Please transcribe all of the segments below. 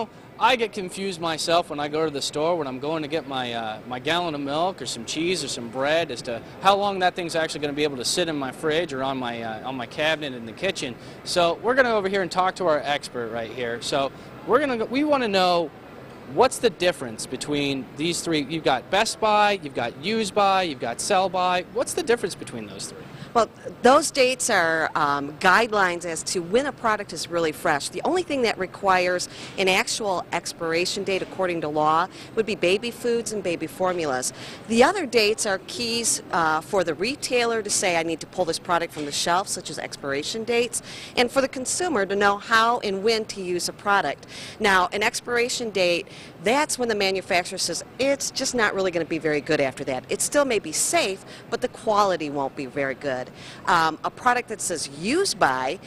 know, I get confused myself when I go to the store when I'm going to get my my gallon of milk or some cheese or some bread as to how long that thing's actually going to be able to sit in my fridge or on my cabinet in the kitchen. So we're going to go over here and talk to our expert right here. So we want to know what's the difference between these three. You've got Best By, you've got Use By, you've got Sell By. What's the difference between those three? Well, those dates are guidelines as to when a product is really fresh. The only thing that requires an actual expiration date according to law would be baby foods and baby formulas. The other dates are keys for the retailer to say I need to pull this product from the shelf, such as expiration dates, and for the consumer to know how and when to use a product. Now, an expiration date, that's when the manufacturer says it's just not really going to be very good after that. It still may be safe, but the quality won't be very good. A product that says use by,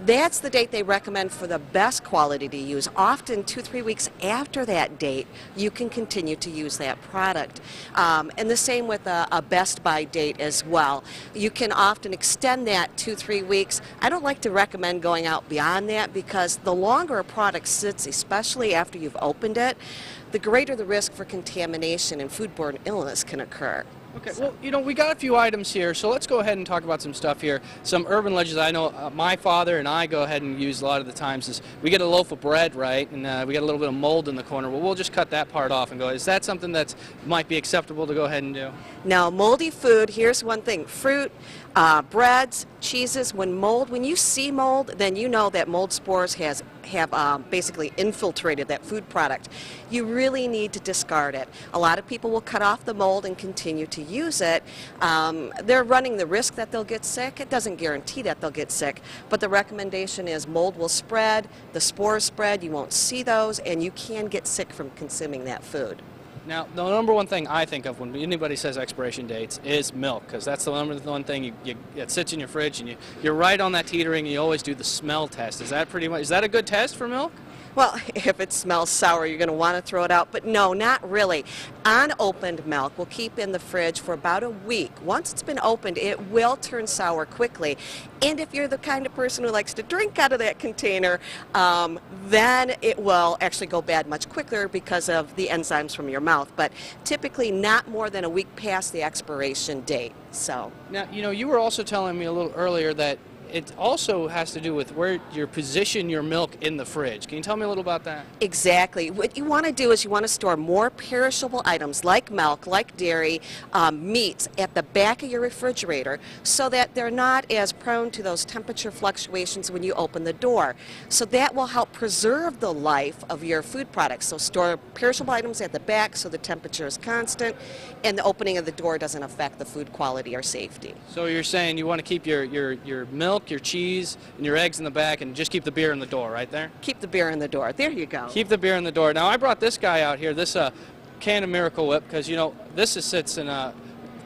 that's the date they recommend for the best quality to use. Often 2-3 weeks after that date, you can continue to use that product. And the same with a Best By date as well. You can often extend that 2-3 weeks. I don't like to recommend going out beyond that because the longer a product sits, especially after you've opened it, the greater the risk for contamination and foodborne illness can occur. Okay, well, you know, we got a few items here, so let's go ahead and talk about some stuff here. Some urban legends I know my father and I go ahead and use a lot of the times is we get a loaf of bread, right, and we get a little bit of mold in the corner. Well, we'll just cut that part off and go, is that something that might be acceptable to go ahead and do? Now, moldy food, here's one thing. Fruit, breads, cheeses, when you see mold, then you know that mold spores have basically infiltrated that food product. You really need to discard it. A lot of people will cut off the mold and continue to use it. They're running the risk that they'll get sick. It doesn't guarantee that they'll get sick, but the recommendation is mold will spread, the spores spread, you won't see those, and you can get sick from consuming that food. Now, the number one thing I think of when anybody says expiration dates is milk, because that's the number one thing that sits in your fridge, and you're right on that teetering, and you always do the smell test. Is that pretty much, is that a good test for milk? Well, if it smells sour, you're going to want to throw it out, but no, not really. Unopened milk will keep in the fridge for about a week. Once it's been opened, it will turn sour quickly. And if you're the kind of person who likes to drink out of that container, then it will actually go bad much quicker because of the enzymes from your mouth. But typically not more than a week past the expiration date. So now, you know, you were also telling me a little earlier that it also has to do with where you position your milk in the fridge. Can you tell me a little about that? Exactly. What you want to do is you want to store more perishable items like milk, like dairy, meats at the back of your refrigerator so that they're not as prone to those temperature fluctuations when you open the door. So that will help preserve the life of your food products. So store perishable items at the back so the temperature is constant and the opening of the door doesn't affect the food quality or safety. So you're saying you want to keep your milk, your cheese, and your eggs in the back, and just keep the beer in the door right there? Keep the beer in the door. There you go. Keep the beer in the door. Now, I brought this guy out here, this can of Miracle Whip, because, you know, this sits in a...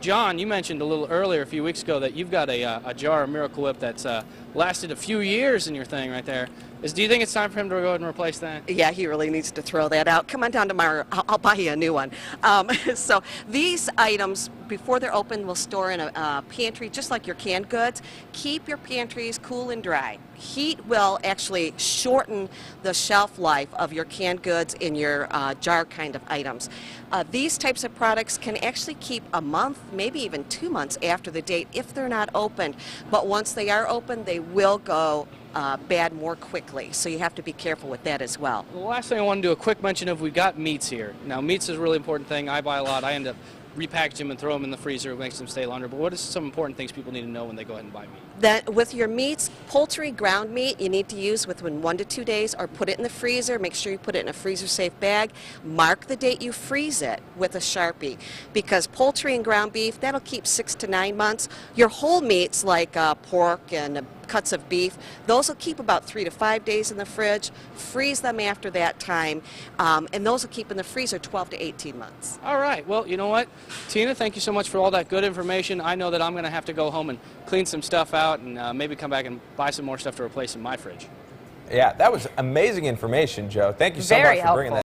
John, you mentioned a little earlier, a few weeks ago, that you've got a jar of Miracle Whip that's lasted a few years in your thing right there. Do you think it's time for him to go ahead and replace that? Yeah, he really needs to throw that out. Come on down tomorrow. I'll buy you a new one. So these items, before they're opened, will store in a pantry just like your canned goods. Keep your pantries cool and dry. Heat will actually shorten the shelf life of your canned goods in your jar kind of items. These types of products can actually keep a month, maybe even 2 months after the date if they're not opened. But once they are opened, they will go bad more quickly, so you have to be careful with that as well. The last thing I want to do a quick mention of, we've got meats here. Now, meats is a really important thing. I buy a lot. I end up repackage them and throw them in the freezer. It makes them stay longer. But what are some important things people need to know when they go ahead and buy meat? That with your meats, poultry, ground meat, you need to use within 1 to 2 days or put it in the freezer. Make sure you put it in a freezer-safe bag. Mark the date you freeze it with a Sharpie because poultry and ground beef, that'll keep 6 to 9 months. Your whole meats like pork and cuts of beef, those will keep about 3 to 5 days in the fridge. Freeze them after that time, and those will keep in the freezer 12 to 18 months. All right. Well, you know what? Tina, thank you so much for all that good information. I know that I'm going to have to go home and clean some stuff out and maybe come back and buy some more stuff to replace in my fridge. Yeah, that was amazing information, Joe. Thank you so much for bringing that.